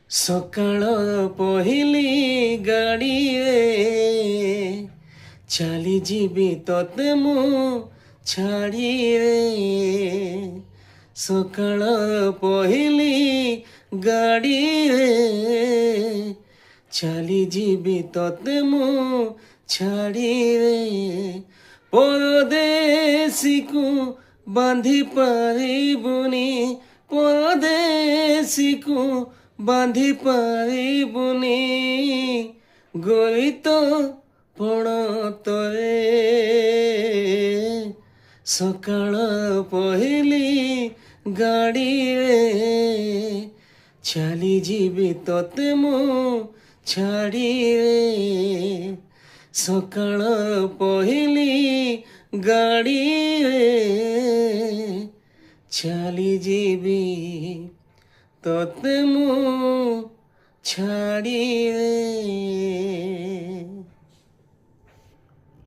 ସକାଳ ପହିଲି ଗାଡ଼ିରେ ଚାଲିଯିବି ତତେ ମୁଁ ଛାଡ଼ିରେ। ସକାଳ ପହିଲି ଗାଡ଼ିରେ ଚାଲିଯିବି ତତେ ମୁଁ ଛାଡ଼ିରେ। ପରଦେଶୀକୁ ବାନ୍ଧି ପାରିବୁନି, ପରଦେଶୀକୁ ବାନ୍ଧି ପାରିବୁନି, ଗଳିତ ପଣତରେ। ସକାଳ ପହିଲି ଗାଡ଼ିରେ ଚାଲିଯିବି ତତେ ମୁଁ ଛାଡ଼ିରେ। ସକାଳ ପହିଲି ଗାଡ଼ିରେ ଚାଲିଯିବି ତତେ ମୁଁ ଛାଡ଼ିରେ।